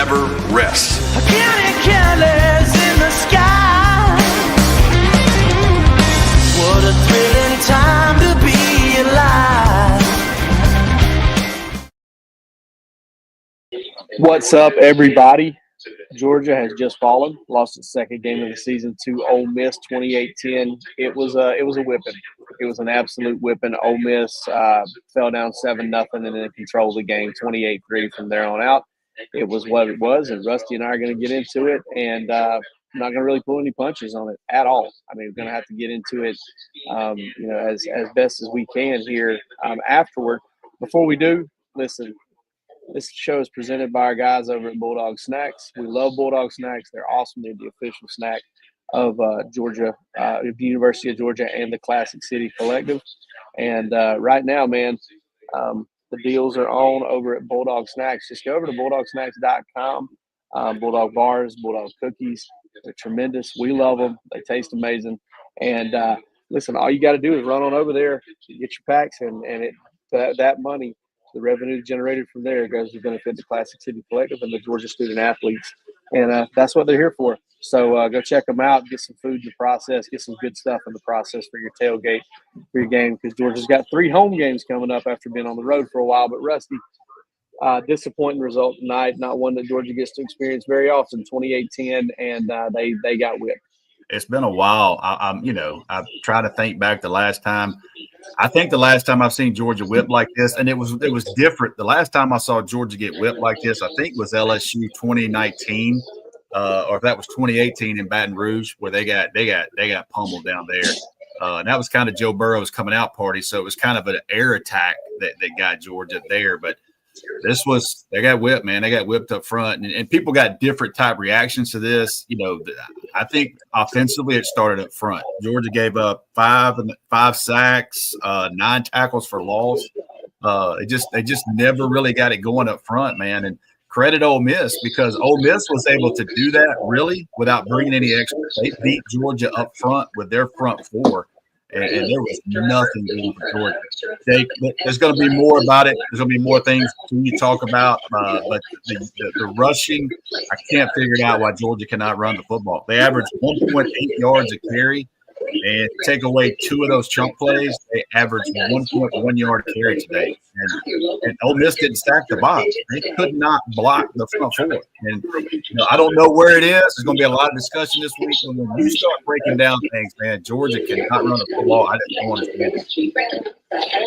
never rests. Careless in the sky. What a thrilling time to be alive. What's up, everybody? Georgia has just fallen, lost its second game of the season to Ole Miss, 28-10. It was a whipping. It was an absolute whipping. Ole Miss fell down 7-0 and then controlled the game 28-3 from there on out. It was what it was, and Rusty and I are going to get into it, and I'm not going to really pull any punches on it at all. I mean, we're going to have to get into it, as best as we can here afterward. Before we do, listen. This show is presented by our guys over at Bulldog Snacks. We love Bulldog Snacks. They're awesome. They're the official snack of Georgia, the University of Georgia, and the Classic City Collective. And right now, man, the deals are on over at Bulldog Snacks. Just go over to BulldogSnacks.com. Bulldog bars, Bulldog cookies. They're tremendous. We love them. They taste amazing. And listen, all you got to do is run on over there, get your packs, and that money, the revenue generated from there goes to benefit the Classic City Collective and the Georgia student athletes. And that's what they're here for. So go check them out, get some food in the process, get some good stuff in the process for your tailgate, for your game, because Georgia's got 3 home games coming up after being on the road for a while. But Rusty, disappointing result tonight, not one that Georgia gets to experience very often, 28-10, and they got whipped. It's been a while. I've tried to think back the last time. I think the last time I've seen Georgia whipped like this, and it was different. The last time I saw Georgia get whipped like this, I think was LSU 2019, or if that was 2018 in Baton Rouge, where they got pummeled down there. And that was kind of Joe Burrow's coming out party, so it was kind of an air attack that got Georgia there. But they got whipped, man. They got whipped up front, and people got different type reactions to this. I think offensively it started up front. Georgia gave up 5 sacks, 9 tackles for loss. They just never really got it going up front, man. And credit Ole Miss, because Ole Miss was able to do that really without bringing any extra. They beat Georgia up front with their front 4. And there was nothing doing for Georgia. There's going to be more about it. There's going to be more things to talk about. But the rushing, I can't figure out why Georgia cannot run the football. They average 1.8 yards a carry, and take away 2 of those chunk plays, they average 1.1 yard a carry today. And Ole Miss didn't stack the box. They could not block the front 4. And I don't know where it is. There's going to be a lot of discussion this week. And when you start breaking down things, man, Georgia cannot run the football. I don't understand it.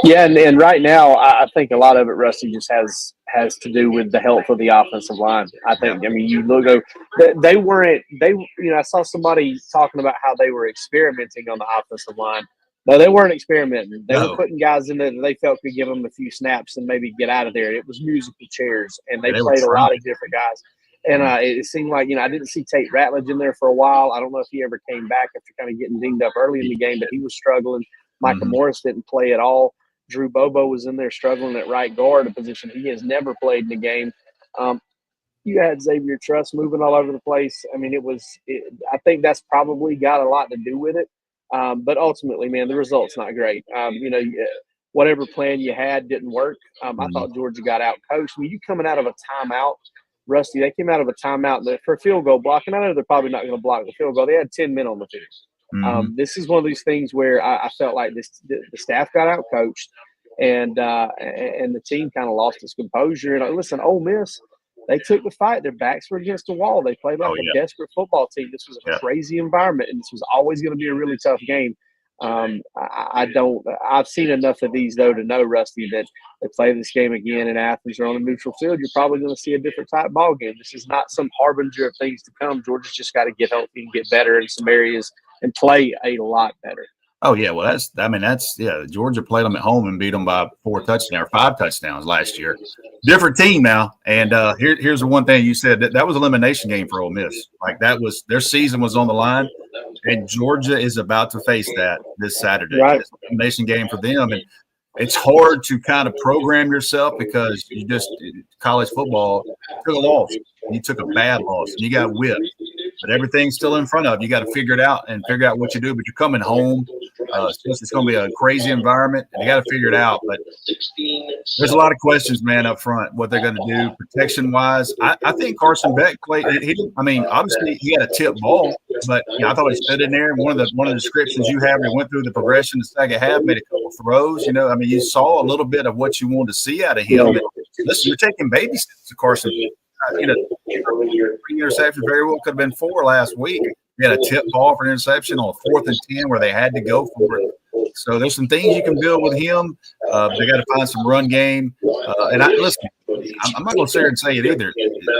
Yeah, and right now, I think a lot of it, Rusty, just has to do with the health of the offensive line. I mean, you look over, I saw somebody talking about how they were experimenting on the offensive line. No, they weren't experimenting. They were putting guys in there that they felt could give them a few snaps and maybe get out of there. It was musical chairs, and they played a lot of different guys. And it seemed like, I didn't see Tate Ratledge in there for a while. I don't know if he ever came back after kind of getting dinged up early in the game, but he was struggling. Micah Morris didn't play at all. Drew Bobo was in there struggling at right guard, a position he has never played in the game. You had Xavier Truss moving all over the place. I mean, I think that's probably got a lot to do with it. But ultimately, man, the result's not great. Whatever plan you had didn't work. I thought Georgia got out coached. I mean, you coming out of a timeout, Rusty, they came out of a timeout for a field goal block, and I know they're probably not going to block the field goal. They had 10 men on the field. This is one of these things where I felt like the staff got out coached, and the team kind of lost its composure. And listen, Ole Miss, they took the fight. Their backs were against the wall. They played like a desperate football team. This was a crazy environment, and this was always going to be a really tough game. I've seen enough of these, though, to know, Rusty, that they play this game again in Athens or on a neutral field, you're probably going to see a different type ball game. This is not some harbinger of things to come. Georgia's just got to get healthy and get better in some areas and play a lot better. Oh, yeah. Well, Georgia played them at home and beat them by 5 touchdowns last year. Different team now. And here's the one thing you said, that was an elimination game for Ole Miss. Like, that was their season was on the line, and Georgia is about to face that this Saturday. Right. It's an elimination game for them. And it's hard to kind of program yourself because college football took a loss. You took a bad loss and you got whipped. but everything's still in front of you. You got to figure it out and figure out what you do. But you're coming home. It's going to be a crazy environment, and you got to figure it out. But there's a lot of questions, man, up front, what they're going to do protection-wise. I think Carson Beck played – obviously he had a tip ball, but I thought he stood in there. And one of the descriptions you have, he went through the progression the second half, made a couple throws. You saw a little bit of what you wanted to see out of him. And listen, you're taking baby steps to Carson Beck. 3 interceptions very well could have been 4 last week. We had a tip ball for an interception on a 4th and 10 where they had to go for it. So there's some things you can build with him. They got to find some run game. I'm not going to sit here and say it either.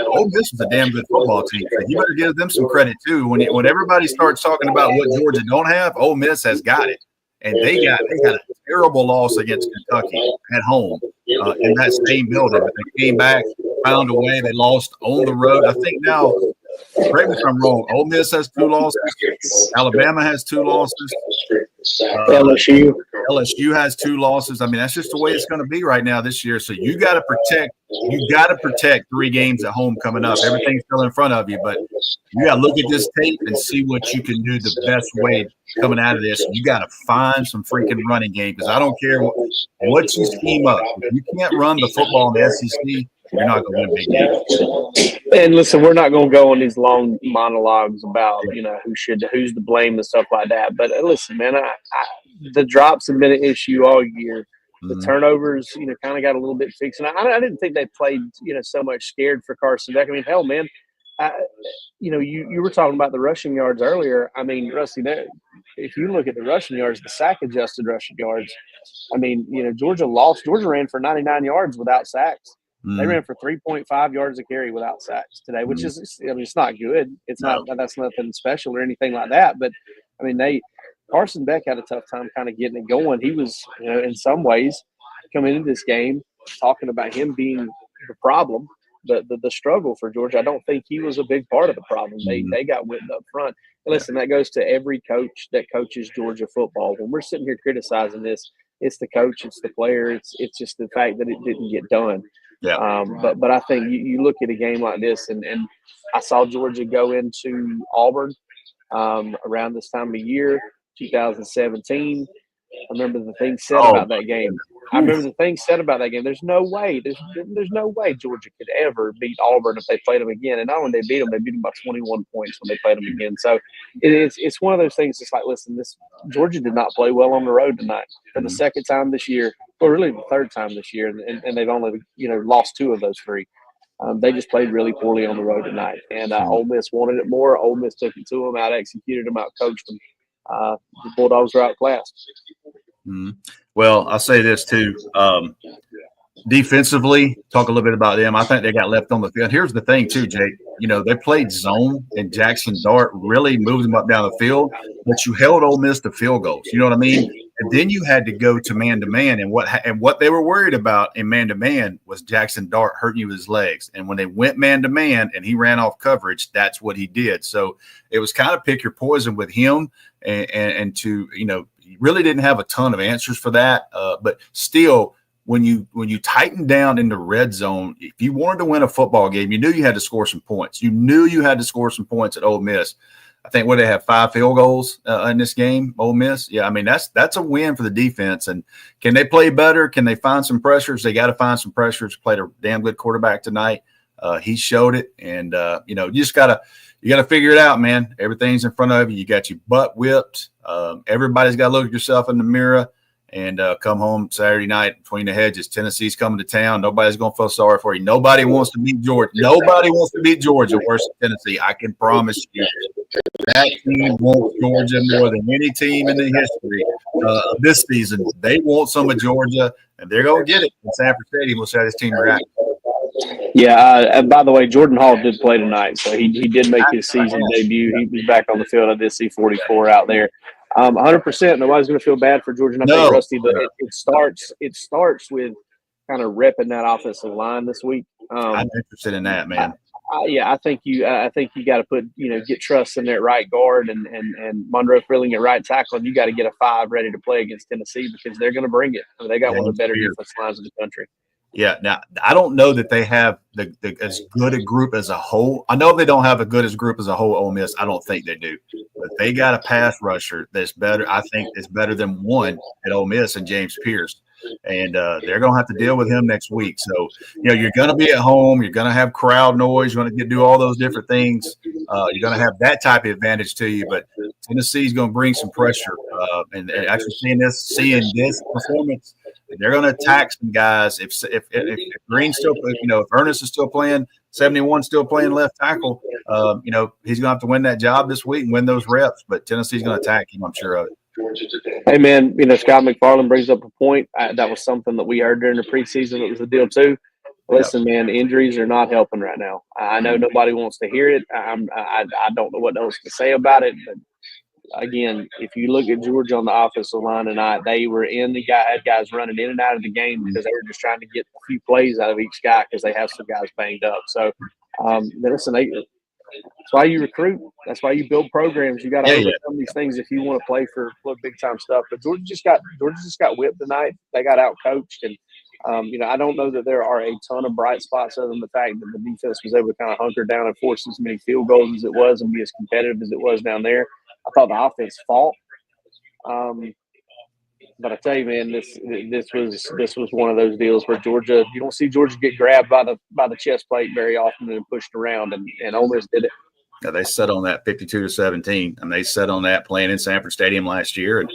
Ole Miss is a damn good football team. So you better give them some credit too. When everybody starts talking about what Georgia don't have, Ole Miss has got it. And they got a terrible loss against Kentucky at home in that same building. But they came back, found a way. They lost on the road. I think now, correct me if I'm wrong, Ole Miss has 2 losses. Alabama has 2 losses. LSU has 2 losses. I mean, that's just the way it's going to be right now this year. So you got to protect 3 games at home coming up. Everything's still in front of you, but you got to look at this tape and see what you can do the best way coming out of this. You got to find some freaking running game, because I don't care what you scheme up. If you can't run the football in the SEC, you're not going to win big games. And listen, we're not going to go on these long monologues about who's to blame and stuff like that. But listen, man, the drops have been an issue all year. The turnovers, kind of got a little bit fixed. And I didn't think they played, so much scared for Carson Beck. I mean, hell, man, you were talking about the rushing yards earlier. I mean, Rusty, if you look at the rushing yards, the sack-adjusted rushing yards, I mean, Georgia ran for 99 yards without sacks. They ran for 3.5 yards a carry without sacks today, which is, it's not good. It's not, that's nothing special or anything like that. But I mean, Carson Beck had a tough time kind of getting it going. He was, in some ways coming into this game talking about him being the problem, the struggle for Georgia. I don't think he was a big part of the problem. They got whipped up front. And listen, that goes to every coach that coaches Georgia football. When we're sitting here criticizing this, it's the coach, it's the player, it's just the fact that it didn't get done. Yeah. But I think you look at a game like this, and I saw Georgia go into Auburn around this time of year, 2017. I remember the things said about that game. There's no way. There's no way Georgia could ever beat Auburn if they played them again. And not when they beat them by 21 points when they played them again. So it's one of those things. It's like, listen, Georgia did not play well on the road tonight for the second time this year, or really the third time this year, and they've only lost 2 of those 3. They just played really poorly on the road tonight, and Ole Miss wanted it more. Ole Miss took it to them, out-executed them, out-coached them. The Bulldogs were outclassed. Well, I'll say this too. Defensively, talk a little bit about them. I think they got left on the field. Here's the thing too, Jake. They played zone, and Jackson Dart really moved them up down the field, but you held Ole Miss to field goals. You know what I mean? And then you had to go to man-to-man, and what they were worried about in man-to-man was Jackson Dart hurting you with his legs. And when they went man-to-man and he ran off coverage, that's what he did. So it was kind of pick your poison with him, and to you really didn't have a ton of answers for that. But still, when you tighten down in the red zone, if you wanted to win a football game, you knew you had to score some points. You knew you had to score some points at Ole Miss. I think they have 5 field goals in this game, Ole Miss. Yeah, I mean, that's a win for the defense. And can they play better? Can they find some pressures? They got to find some pressures. Played a damn good quarterback tonight. He showed it. And, you just got to figure it out, man. Everything's in front of you. You got your butt whipped. Everybody's got to look at yourself in the mirror and come home Saturday night between the hedges. Tennessee's coming to town. Nobody's going to feel sorry for you. Nobody wants to beat Georgia. Nobody wants to beat Georgia worse than Tennessee. I can promise you. That team wants Georgia more than any team in the history of this season. They want some of Georgia, and they're going to get it. In Sanford Stadium, we'll see how this team reacts. Yeah, and by the way, Jordan Hall did play tonight, so he did make his season debut. He was back on the field. I did see 44 out there. 100%. Nobody's going to feel bad for Georgia. And I think, Rusty, it starts with kind of repping that offensive line this week. I'm interested in that, man. I think you got to put get trust in that right guard and Monroe Thrilling at right tackle, and you got to get a 5 ready to play against Tennessee because they're going to bring it. I mean, they got one of the better defensive lines in the country. Yeah. Now, I don't know that they have the as good a group as a whole. I know they don't have a good as group as a whole, Ole Miss. I don't think they do. But they got a pass rusher that's better. I think is better than one at Ole Miss and James Pierce. And they're going to have to deal with him next week. So, you're going to be at home. You're going to have crowd noise. You're going to do all those different things. You're going to have that type of advantage to you. But Tennessee's going to bring some pressure. And actually seeing this performance, they're going to attack some guys. If Green's still, if Ernest is still playing, 71 still playing left tackle, he's going to have to win that job this week and win those reps. But Tennessee's going to attack him, I'm sure of it. Hey, man, Scott McFarland brings up a point. That was something that we heard during the preseason. It was a deal, too. Listen, man, injuries are not helping right now. I know nobody wants to hear it. I don't know what else to say about it. But, again, if you look at Georgia on the offensive line tonight, they were had guys running in and out of the game because they were just trying to get a few plays out of each guy because they have some guys banged up. So, listen, that's why you recruit. That's why you build programs. You got to overcome these things if you want to play for big time stuff. But Georgia just got whipped tonight. They got out coached, and I don't know that there are a ton of bright spots other than the fact that the defense was able to kind of hunker down and force as many field goals as it was and be as competitive as it was down there. I thought the offense fought. But I tell you, man, this was one of those deals where Georgia, you don't see Georgia get grabbed by the chest plate very often and pushed around, and Ole Miss did it. Yeah, they set on that 52-17, and they set on that playing in Sanford Stadium last year. And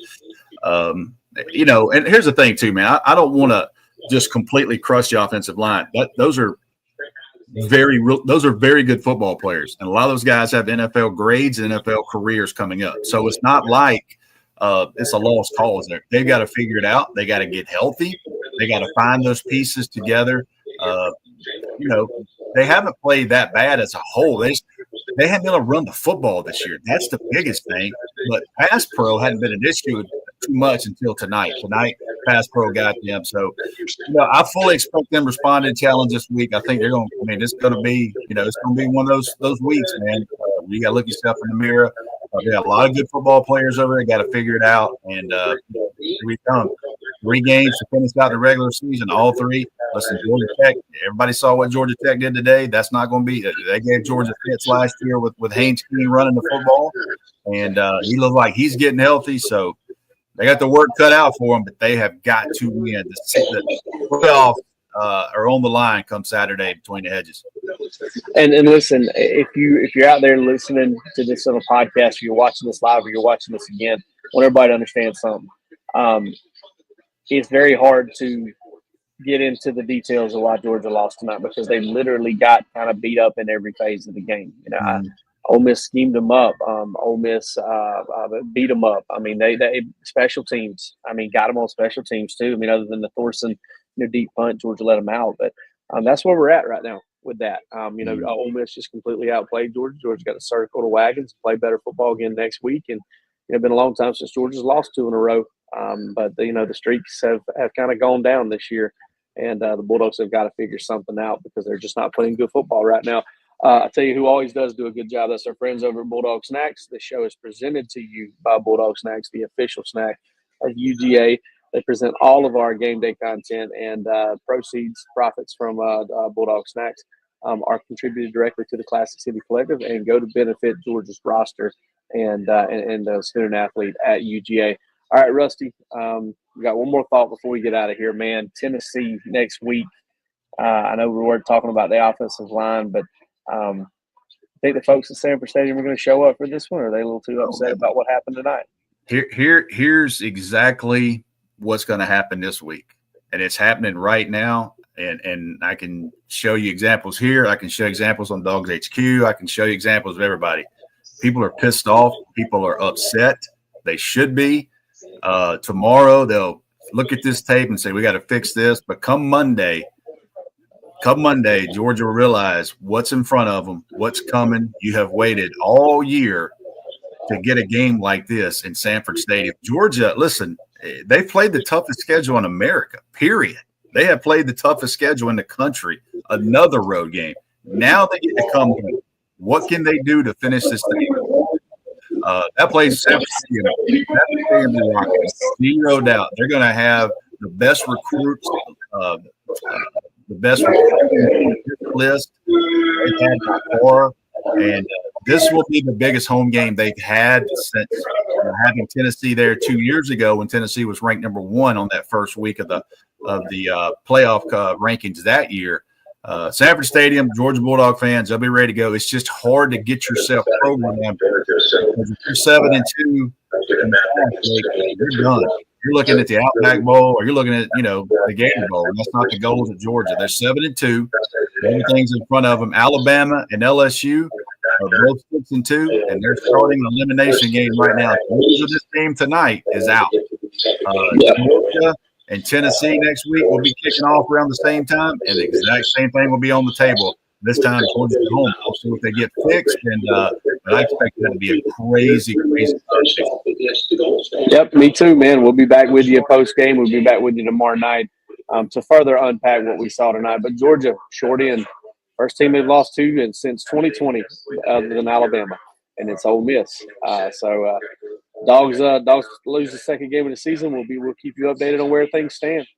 and here's the thing too, man. I don't want to just completely crush the offensive line. Those are very good football players, and a lot of those guys have NFL grades and NFL careers coming up. So it's not like it's a lost cause there. They've got to figure it out. They got to get healthy. They got to find those pieces together. They haven't played that bad as a whole. They haven't been able to run the football this year. That's the biggest thing. But pass pro hadn't been an issue too much until tonight. Tonight, pass pro got them. So, I fully expect them to respond to the challenge this week. I think they're going to. It's going to be, it's going to be one of those weeks, man. You got to look yourself in the mirror. They got a lot of good football players over there. Got to figure it out. And here we come. 3 games to finish out the regular season, all 3. Listen, Georgia Tech, everybody saw what Georgia Tech did today. That's not going to be – they gave Georgia fits last year with Haynes King running the football, and he looks like he's getting healthy. So they got the work cut out for them, but they have got to win. The playoff are on the line come Saturday between the hedges. And listen, if you're out there listening to this on a podcast, or you're watching this live, or you're watching this again, I want everybody to understand something. It's very hard to get into the details of why Georgia lost tonight because they literally got kind of beat up in every phase of the game. Ole Miss schemed them up. Ole Miss beat them up. They special teams. Got them on special teams too. Other than the Thorson deep punt, Georgia let them out. But that's where we're at right now with that. Ole Miss just completely outplayed Georgia. Georgia's got to circle the wagons, play better football again next week. And it's been a long time since Georgia's lost 2 in a row. But the streaks have kind of gone down this year. And the Bulldogs have got to figure something out because they're just not playing good football right now. I tell you who always does do a good job. That's our friends over at Bulldog Snacks. This show is presented to you by Bulldog Snacks, the official snack of UGA. They present all of our game day content, and profits from Bulldog Snacks are contributed directly to the Classic City Collective and go to benefit Georgia's roster and student athlete at UGA. All right, Rusty, we got one more thought before we get out of here, man. Tennessee next week. I know we were talking about the offensive line, but I think the folks at Sanford Stadium are going to show up for this one, or are they a little too upset about what happened tonight? Here's exactly what's going to happen this week, and it's happening right now. And I can show you examples here. I can show examples on Dawgs HQ. I can show you examples of everybody. People are pissed off. People are upset. They should be. Tomorrow they'll look at this tape and say, we got to fix this. But come Monday, Georgia will realize what's in front of them, what's coming. You have waited all year to get a game like this in Sanford Stadium. Georgia, listen, they've played the toughest schedule in America, period. They have played the toughest schedule in the country, another road game. Now they get to come home. What can they do to finish this thing? That place, Sanford Stadium, that stadium is rocking. Zero doubt. They're going to have the best recruits, the best recruiting list they've had before, and this will be the biggest home game they've had since having Tennessee there 2 years ago when Tennessee was ranked number 1 on that first week of the playoff rankings that year. Sanford Stadium, Georgia Bulldog fans, they'll be ready to go. It's just hard to get yourself programmed. If you're 7-2, you're done. You're looking at the Outback Bowl, or you're looking at the Gator Bowl, and that's not the goals at Georgia. They're 7-2. Everything's in front of them. Alabama and LSU are both 6-2, and they're starting an elimination game right now. The loser of this game tonight is out. Georgia and Tennessee next week will be kicking off around the same time, and the exact same thing will be on the table. This time, Georgia's at home. We'll see if they get fixed, but I expect that to be a crazy. Yep, me too, man. We'll be back with you post game. We'll be back with you tomorrow night to further unpack what we saw tonight. But Georgia, short end, first team they've lost to and since 2020, other than Alabama, and it's Ole Miss. Dogs lose the second game of the season. We'll keep you updated on where things stand.